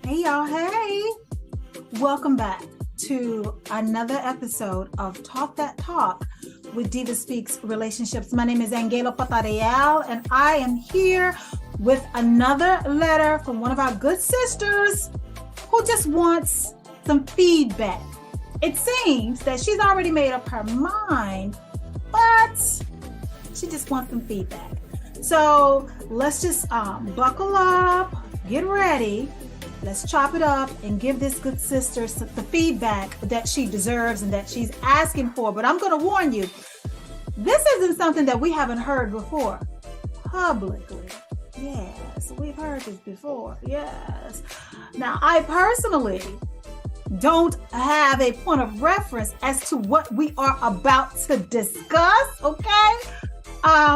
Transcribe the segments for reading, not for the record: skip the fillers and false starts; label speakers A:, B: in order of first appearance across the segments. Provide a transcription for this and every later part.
A: Hey y'all, hey! Welcome back to another episode of Talk That Talk with DivaSpeaks Relationships. My name is AnGala Portorreal, and I am here with another letter from one of our good sisters who just wants some feedback. It seems that she's already made up her mind, but she just wants some feedback. So let's just buckle up, get ready. Let's chop it up and give this good sister the feedback that she deserves and that she's asking for. But I'm going to warn you, this isn't something that we haven't heard before publicly. Yes, we've heard this before. Yes. Now, I personally don't have a point of reference as to what we are about to discuss, okay?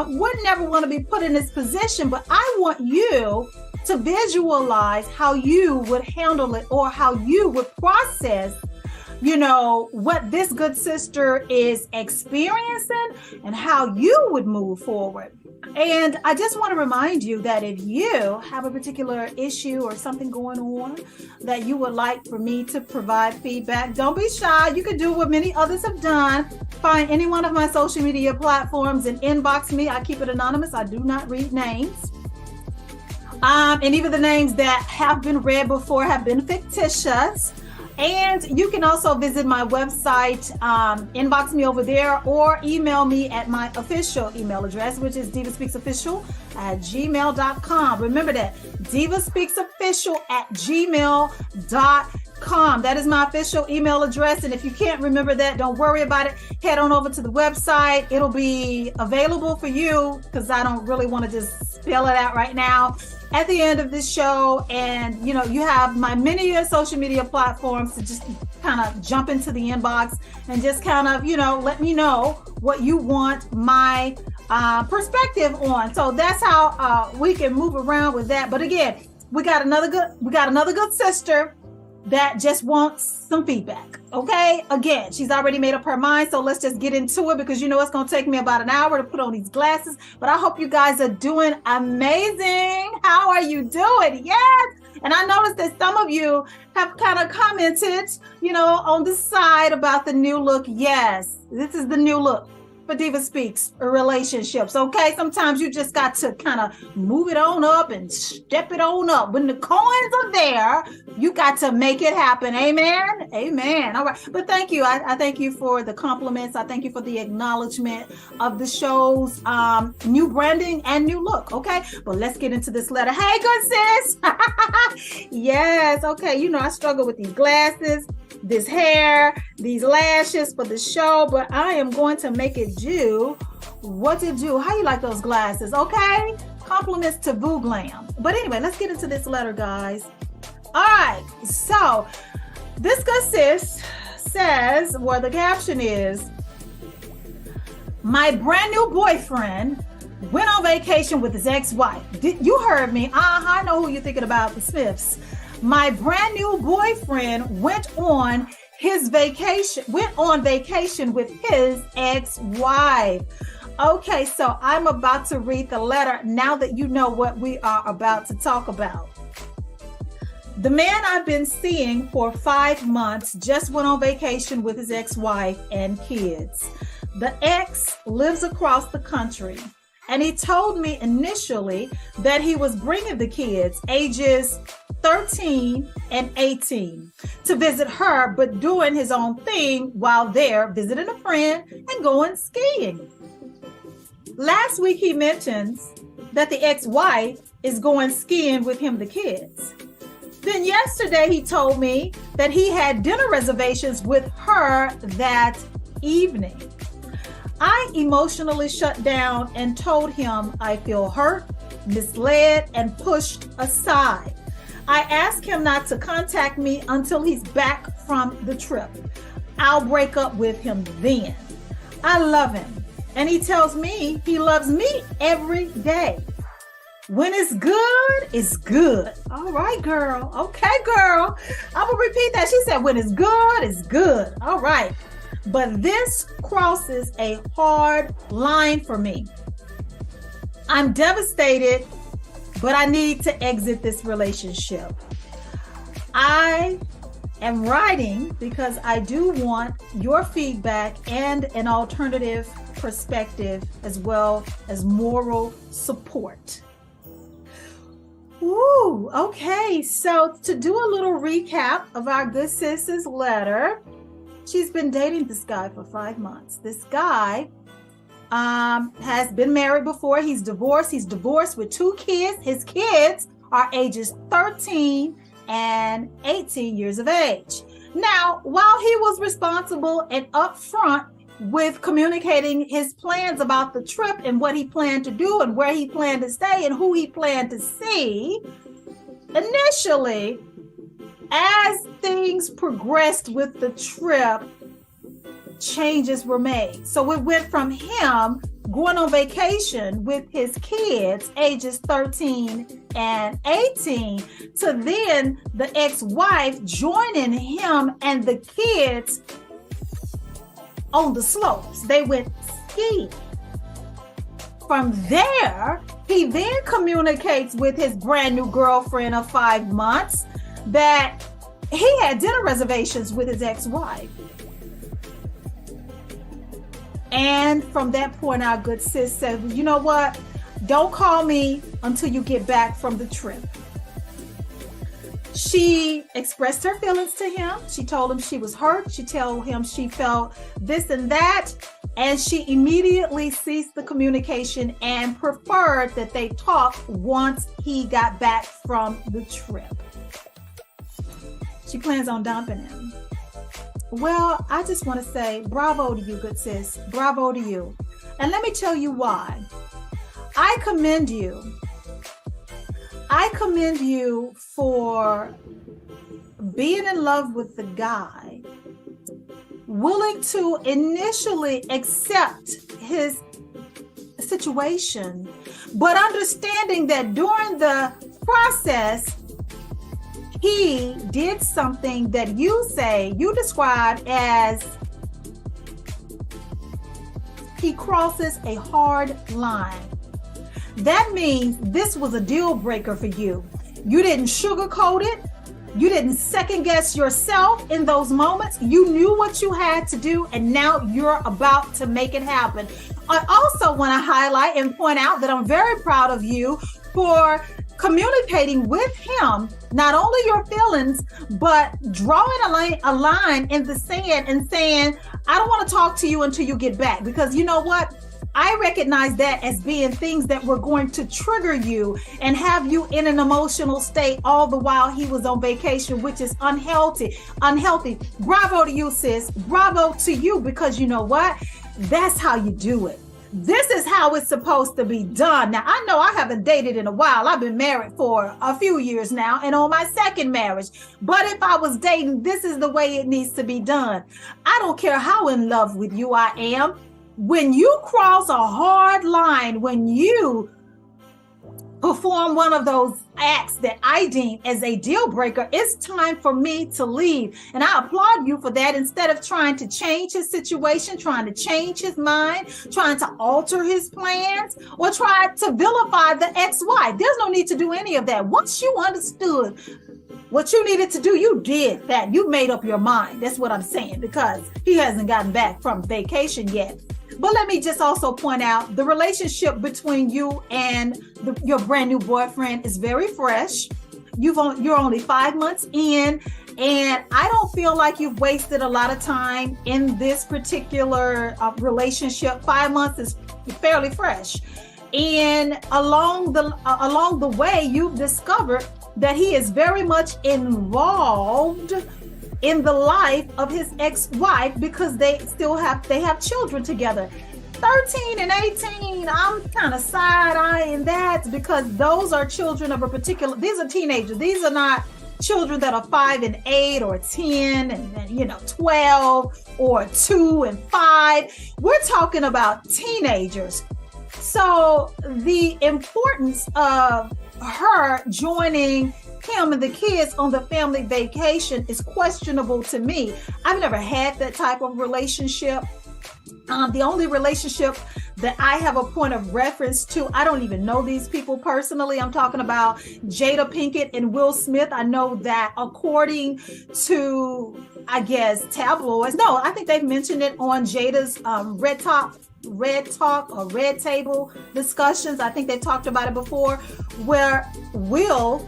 A: Would never want to be put in this position, but I want you to visualize how you would handle it or how you would process, what this good sister is experiencing and how you would move forward. And I just want to remind you that if you have a particular issue or something going on that you would like for me to provide feedback, don't be shy. You can do what many others have done. Find any one of my social media platforms and inbox me. I keep it anonymous. I do not read names. And even the names that have been read before have been fictitious. And you can also visit my website, inbox me over there, or email me at my official email address, which is divaspeaksofficial@gmail.com. Remember that, divaspeaksofficial@gmail.com. That is my official email address. And if you can't remember that, don't worry about it. Head on over to the website. It'll be available for you because I don't really want to just spell it out right now at the end of this show. And you have my many social media platforms to just kind of jump into the inbox and just kind of let me know what you want my perspective on. So that's how we can move around with that. But again, we got another good sister that just wants some feedback. Okay, again, she's already made up her mind, so let's just get into it because it's going to take me about an hour to put on these glasses. But I hope you guys are doing amazing. How are you doing? Yes. And I noticed that some of you have kind of commented, on the side about the new look. Yes, this is the new look for DivaSpeaks Relationships. Okay, sometimes you just got to kind of move it on up and step it on up. When the coins are there, you got to make it happen. Amen. Amen. All right. But thank you. I thank you for the compliments. I thank you for the acknowledgement of the show's new branding and new look. Okay. But let's get into this letter. Hey, good sis. Yes. Okay. I struggle with these glasses, this hair, these lashes for the show, but I am going to make it do what it do. How you like those glasses? Okay. Compliments to Boo Glam. But anyway, let's get into this letter, guys. All right, so this good sis says, the caption is, my brand new boyfriend went on vacation with his ex-wife. You heard me. I know who you're thinking about, the Smiths. My brand new boyfriend went on vacation with his ex-wife. Okay, so I'm about to read the letter now that you know what we are about to talk about. The man I've been seeing for 5 months just went on vacation with his ex-wife and kids. The ex lives across the country, and he told me initially that he was bringing the kids, ages 13 and 18, to visit her, but doing his own thing while there, visiting a friend and going skiing. Last week, he mentions that the ex-wife is going skiing with him, the kids. Then yesterday, he told me that he had dinner reservations with her that evening. I emotionally shut down and told him I feel hurt, misled, and pushed aside. I asked him not to contact me until he's back from the trip. I'll break up with him then. I love him, and he tells me he loves me every day. When it's good, it's good. All right, girl. Okay, girl. I'm going to repeat that. She said, when it's good, it's good. All right. But this crosses a hard line for me. I'm devastated, but I need to exit this relationship. I am writing because I do want your feedback and an alternative perspective, as well as moral support. Ooh, okay. So to do a little recap of our good sis's letter, she's been dating this guy for 5 months. This guy has been married before. He's divorced. He's divorced with 2 kids. His kids are ages 13 and 18 years of age. Now, while he was responsible and upfront with communicating his plans about the trip and what he planned to do and where he planned to stay and who he planned to see, initially, as things progressed with the trip, changes were made. So it went from him going on vacation with his kids, ages 13 and 18, to then the ex-wife joining him and the kids on the slopes. They went skiing. From there, he then communicates with his brand new girlfriend of 5 months that he had dinner reservations with his ex-wife. And from that point, our good sis said, well, you know what? Don't call me until you get back from the trip. She expressed her feelings to him. She told him she was hurt. She told him she felt this and that. And she immediately ceased the communication and preferred that they talk once he got back from the trip. She plans on dumping him. Well, I just want to say bravo to you, good sis. Bravo to you. And let me tell you why. I commend you. I commend you for being in love with the guy, willing to initially accept his situation, but understanding that during the process, he did something that you described as he crosses a hard line. That means this was a deal breaker for you. You didn't sugarcoat it. You didn't second guess yourself in those moments. You knew what you had to do, and now you're about to make it happen. I also want to highlight and point out that I'm very proud of you for communicating with him, not only your feelings, but drawing a line in the sand and saying, I don't want to talk to you until you get back. Because you know what? I recognize that as being things that were going to trigger you and have you in an emotional state all the while he was on vacation, which is unhealthy. Bravo to you, sis. Bravo to you, because you know what? That's how you do it. This is how it's supposed to be done. Now, I know I haven't dated in a while. I've been married for a few years now and on my second marriage. But if I was dating, this is the way it needs to be done. I don't care how in love with you I am. When you cross a hard line, when you perform one of those acts that I deem as a deal breaker, it's time for me to leave. And I applaud you for that. Instead of trying to change his situation, trying to change his mind, trying to alter his plans, or try to vilify the ex-wife. There's no need to do any of that. Once you understood what you needed to do, you did that. You made up your mind. That's what I'm saying, because he hasn't gotten back from vacation yet. But let me just also point out the relationship between you and your brand new boyfriend is very fresh. You're only 5 months in, and I don't feel like you've wasted a lot of time in this particular relationship. 5 months is fairly fresh. And along the way, you've discovered that he is very much involved in the life of his ex-wife, because they have children together. 13 and 18, I'm kind of side-eyeing that, because those are children of these are teenagers. These are not children that are 5 and 8 or 10 and 12 or 2 and 5. We're talking about teenagers. So the importance of her joining him and the kids on the family vacation is questionable to me. I've never had that type of relationship. The only relationship that I have a point of reference to, I don't even know these people personally. I'm talking about Jada Pinkett and Will Smith. I know that according to, I guess, tabloids. No, I think they've mentioned it on Jada's Red Talk or Red Table discussions. I think they talked about it before, where Will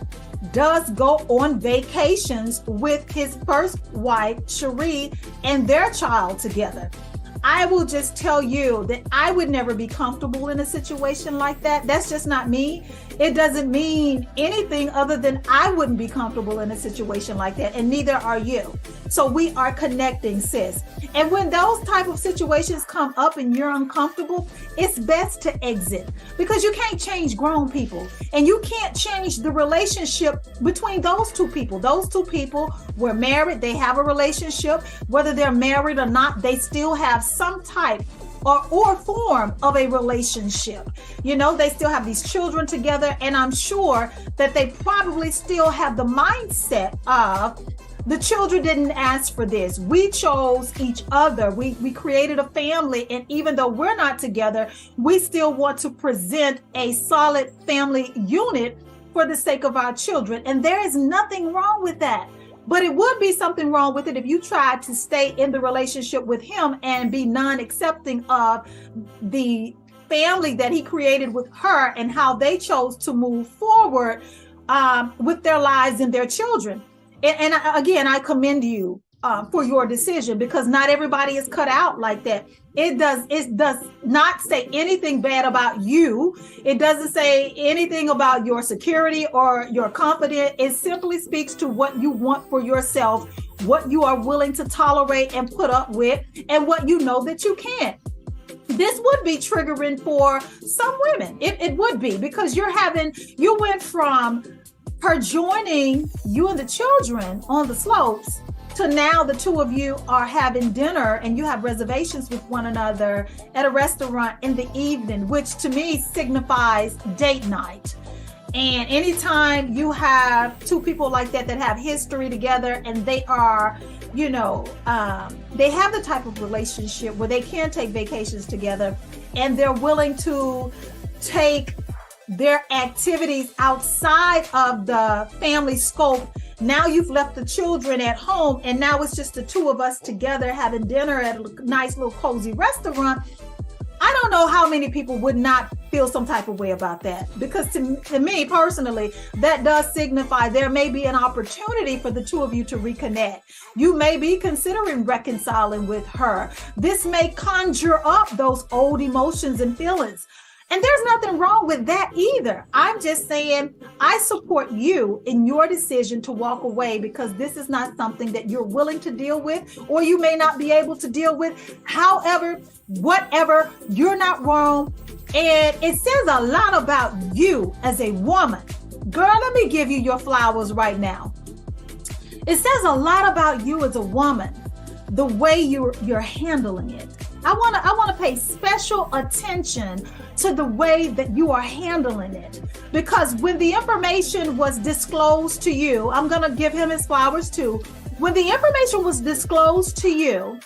A: does go on vacations with his first wife, Cherie, and their child together. I will just tell you that I would never be comfortable in a situation like that. That's just not me. It doesn't mean anything other than I wouldn't be comfortable in a situation like that, and neither are you. So we are connecting, sis. And when those type of situations come up and you're uncomfortable, it's best to exit, because you can't change grown people, and you can't change the relationship between those two people. Those two people were married. They have a relationship. Whether they're married or not, they still have some type or form of a relationship. You know, they still have these children together, and I'm sure that they probably still have the mindset of, the children didn't ask for this. We chose each other. We created a family, and even though we're not together, we still want to present a solid family unit for the sake of our children. And there is nothing wrong with that. But it would be something wrong with it if you tried to stay in the relationship with him and be non-accepting of the family that he created with her and how they chose to move forward with their lives and their children. And again, I commend you for your decision, because not everybody is cut out like that. It does not say anything bad about you. It doesn't say anything about your security or your confidence. It simply speaks to what you want for yourself, what you are willing to tolerate and put up with, and what you know that you can't. This would be triggering for some women. It would be, because you went from her joining you and the children on the slopes to now the two of you are having dinner and you have reservations with one another at a restaurant in the evening, which to me signifies date night. And anytime you have two people like that have history together, and they are, you know, they have the type of relationship where they can take vacations together, and they're willing to take their activities outside of the family scope. Now you've left the children at home, and now it's just the two of us together having dinner at a nice little cozy restaurant. I don't know how many people would not feel some type of way about that, because to me personally, that does signify there may be an opportunity for the two of you to reconnect. You may be considering reconciling with her. This may conjure up those old emotions and feelings. And there's nothing wrong with that either. I'm just saying I support you in your decision to walk away, because this is not something that you're willing to deal with, or you may not be able to deal with. However, whatever, you're not wrong. And it says a lot about you as a woman. Girl, let me give you your flowers right now. It says a lot about you as a woman, the way you're handling it. I want to pay special attention to the way that you are handling it, because when the information was disclosed to you, I'm going to give him his flowers too. When the information was disclosed to you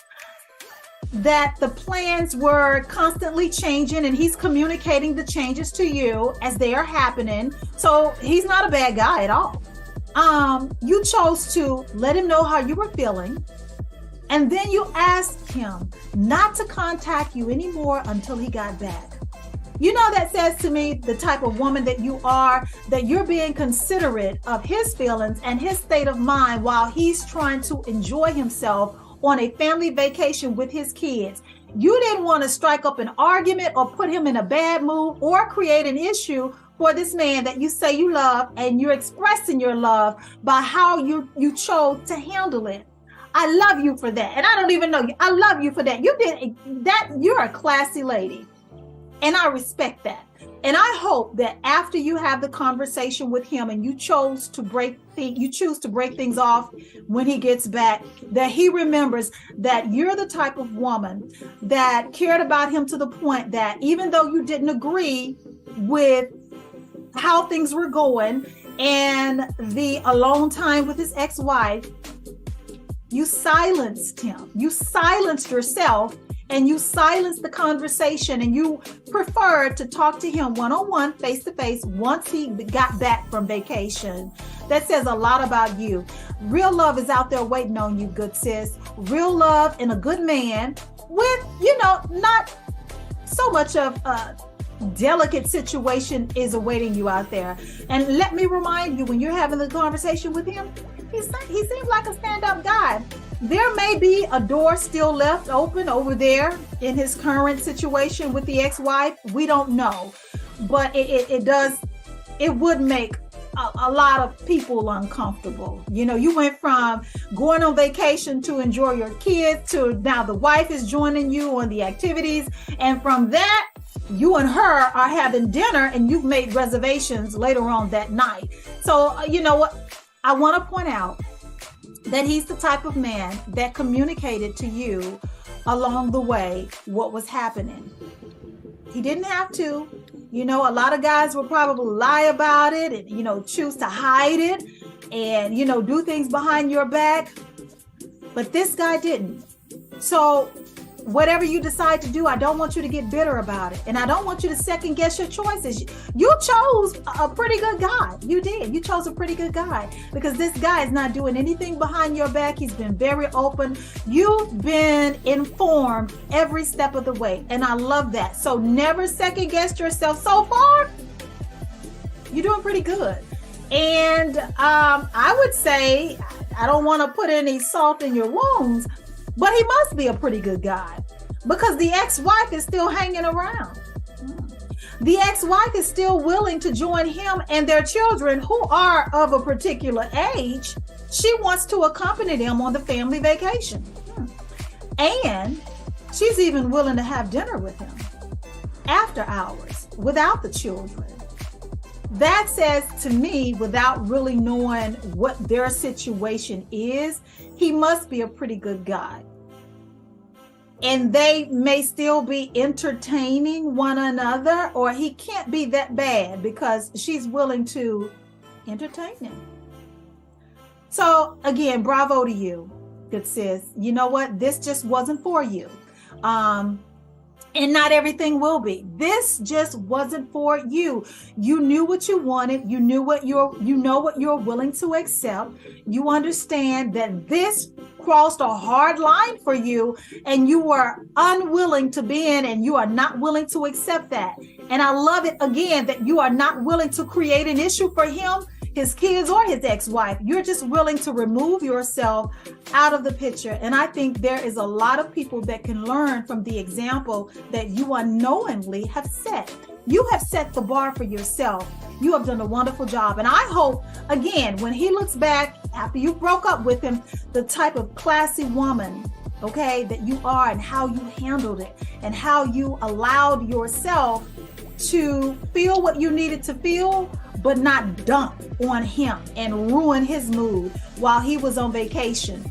A: that the plans were constantly changing, and he's communicating the changes to you as they are happening. So he's not a bad guy at all. You chose to let him know how you were feeling. And then you asked him not to contact you anymore until he got back. You know, that says to me the type of woman that you are, that you're being considerate of his feelings and his state of mind while he's trying to enjoy himself on a family vacation with his kids. You didn't want to strike up an argument or put him in a bad mood or create an issue for this man that you say you love, and you're expressing your love by how you chose to handle it. I love you for that. And I don't even know you. I love you for that. You did that. You're a classy lady. And I respect that. And I hope that after you have the conversation with him and you choose to break things off when he gets back, that he remembers that you're the type of woman that cared about him to the point that even though you didn't agree with how things were going and the alone time with his ex-wife, you silenced him. You silenced yourself and you silence the conversation and you prefer to talk to him one-on-one, face-to-face, once he got back from vacation, that says a lot about you. Real love is out there waiting on you, good sis. Real love and a good man with, not so much of a delicate situation is awaiting you out there. And let me remind you, when you're having the conversation with him, he seems like a stand-up guy. There may be a door still left open over there in his current situation with the ex-wife. We don't know, but it would make a lot of people uncomfortable. You went from going on vacation to enjoy your kids to now the wife is joining you on the activities. And from that, you and her are having dinner and you've made reservations later on that night. So, you know what? I want to point out that he's the type of man that communicated to you along the way what was happening. He didn't have to. A lot of guys will probably lie about it and, choose to hide it and, do things behind your back. But this guy didn't. So whatever you decide to do, I don't want you to get bitter about it. And I don't want you to second guess your choices. You chose a pretty good guy. You did. You chose a pretty good guy because this guy is not doing anything behind your back. He's been very open. You've been informed every step of the way. And I love that. So never second guess yourself. So far, you're doing pretty good. And I would say, I don't want to put any salt in your wounds, but he must be a pretty good guy because the ex-wife is still hanging around. The ex-wife is still willing to join him and their children who are of a particular age. She wants to accompany them on the family vacation. And she's even willing to have dinner with him after hours without the children. That says to me, without really knowing what their situation is, he must be a pretty good guy. And they may still be entertaining one another, or he can't be that bad because she's willing to entertain him. So again, bravo to you, good sis. You know what? This just wasn't for you. And not everything will be. This just wasn't for you. You knew what you wanted. You know what you're willing to accept. You understand that this crossed a hard line for you and you were unwilling to be in, and you are not willing to accept that. And I love it again that you are not willing to create an issue for him, his kids, or his ex-wife. You're just willing to remove yourself out of the picture. And I think there is a lot of people that can learn from the example that you unknowingly have set. You have set the bar for yourself. You have done a wonderful job. And I hope, again, when he looks back after you broke up with him, the type of classy woman, okay, that you are, and how you handled it, and how you allowed yourself to feel what you needed to feel, but not dump on him and ruin his mood while he was on vacation,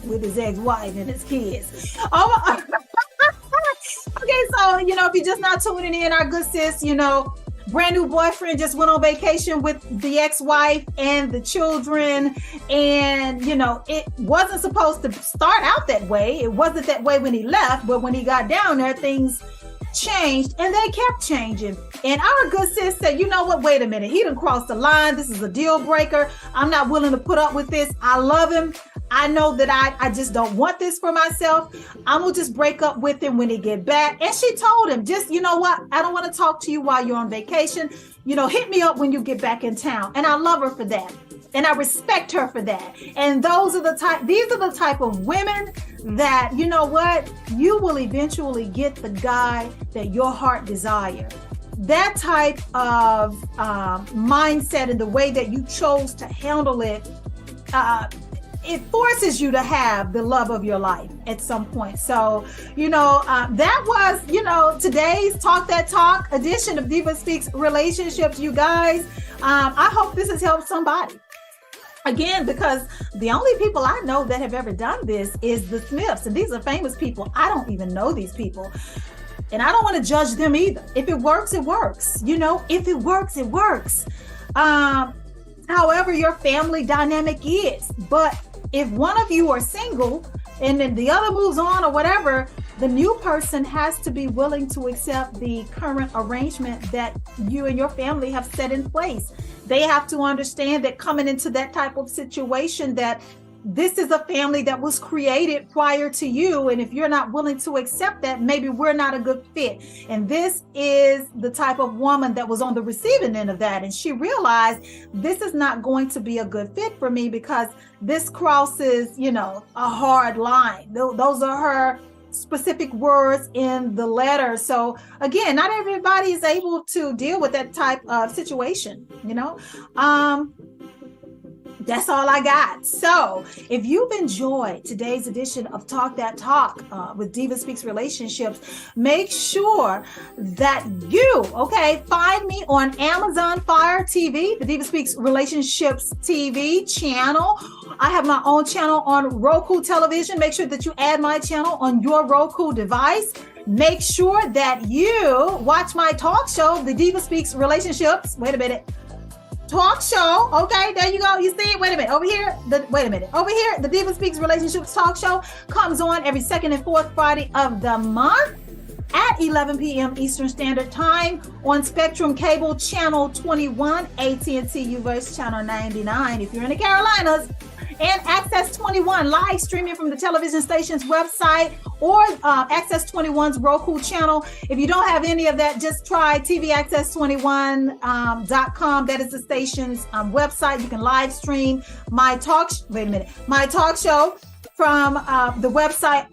A: with his ex-wife and his kids. Oh, okay, so, if you're just not tuning in, our good sis, brand new boyfriend just went on vacation with the ex-wife and the children. And, it wasn't supposed to start out that way. It wasn't that way when he left, but when he got down there, things changed, and they kept changing. And our good sis said, you know what, wait a minute, he done crossed the line. This is a deal breaker. I'm not willing to put up with this. I love him. I know that I just don't want this for myself. I'm gonna just break up with him when he get back. And she told him, just, you know what, I don't want to talk to you while you're on vacation. Hit me up when you get back in town. And I love her for that. And I respect her for that. And these are the type of women that, you know what, you will eventually get the guy that your heart desires. That type of mindset and the way that you chose to handle it, it forces you to have the love of your life at some point. So, that was, today's Talk That Talk edition of DivaSpeaks Relationships, you guys. I hope this has helped somebody. Again, because the only people I know that have ever done this is the Smiths. And these are famous people. I don't even know these people. And I don't want to judge them either. If it works, it works. If it works, it works. However your family dynamic is. But if one of you are single and then the other moves on or whatever, the new person has to be willing to accept the current arrangement that you and your family have set in place. They have to understand that coming into that type of situation, that this is a family that was created prior to you. And if you're not willing to accept that, maybe we're not a good fit. And this is the type of woman that was on the receiving end of that. And she realized this is not going to be a good fit for me because this crosses, a hard line. Those are her specific words in the letter. So again, not everybody is able to deal with that type of situation, That's all I got. So if you've enjoyed today's edition of Talk That Talk with DivaSpeaks Relationships, make sure that you, find me on Amazon Fire TV, the DivaSpeaks Relationships TV channel. I have my own channel on Roku television. Make sure that you add my channel on your Roku device. Make sure that you watch my talk show, the DivaSpeaks Relationships. Wait a minute. Talk show. Okay, there you go. You see it? Wait a minute. Over here, the DivaSpeaks Relationships talk show comes on every second and fourth Friday of the month at 11 p.m. Eastern Standard Time on Spectrum Cable Channel 21, AT&T UVerse Channel 99 if you're in the Carolinas, and Access 21 live streaming from the television station's website or Access 21's Roku channel. If you don't have any of that, just try tvaccess21.com. That is the station's website. You can live stream my talk show from the website,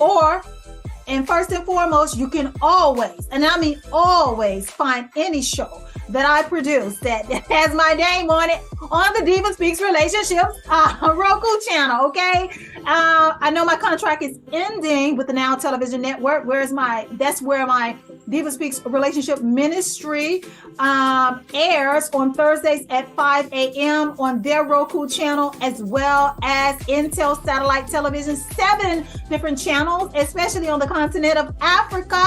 A: and first and foremost, you can always, and I mean always, find any show that I produce that has my name on it on the DivaSpeaks Relationships Roku channel, okay? I know my contract is ending with the Now Television Network. That's where my DivaSpeaks Relationship Ministry airs on Thursdays at 5 a.m. on their Roku channel, as well as Intel Satellite Television, 7 different channels, especially on the continent of Africa.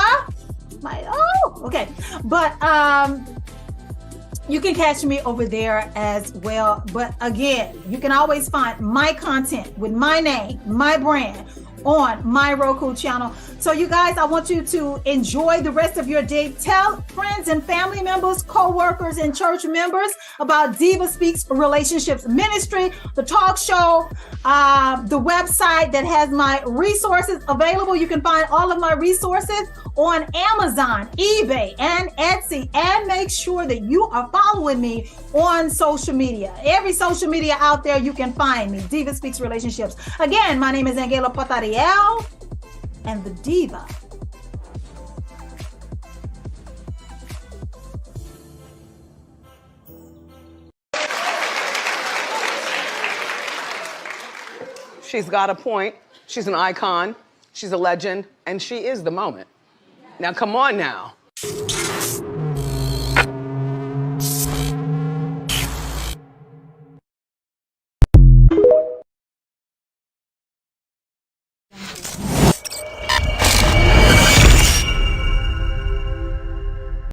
A: But you can catch me over there as well. But again, you can always find my content with my name, my brand, on my Roku channel. So you guys, I want you to enjoy the rest of your day. Tell friends and family members, co-workers, and church members about DivaSpeaks Relationships Ministry, the talk show, the website that has my resources available. You can find all of my resources on Amazon, eBay, and Etsy. And make sure that you are following me on social media. Every social media out there, you can find me, DivaSpeaks Relationships. Again, my name is AnGala Portorreal, and the Diva.
B: She's got a point. She's an icon. She's a legend. And she is the moment. Now, come on now.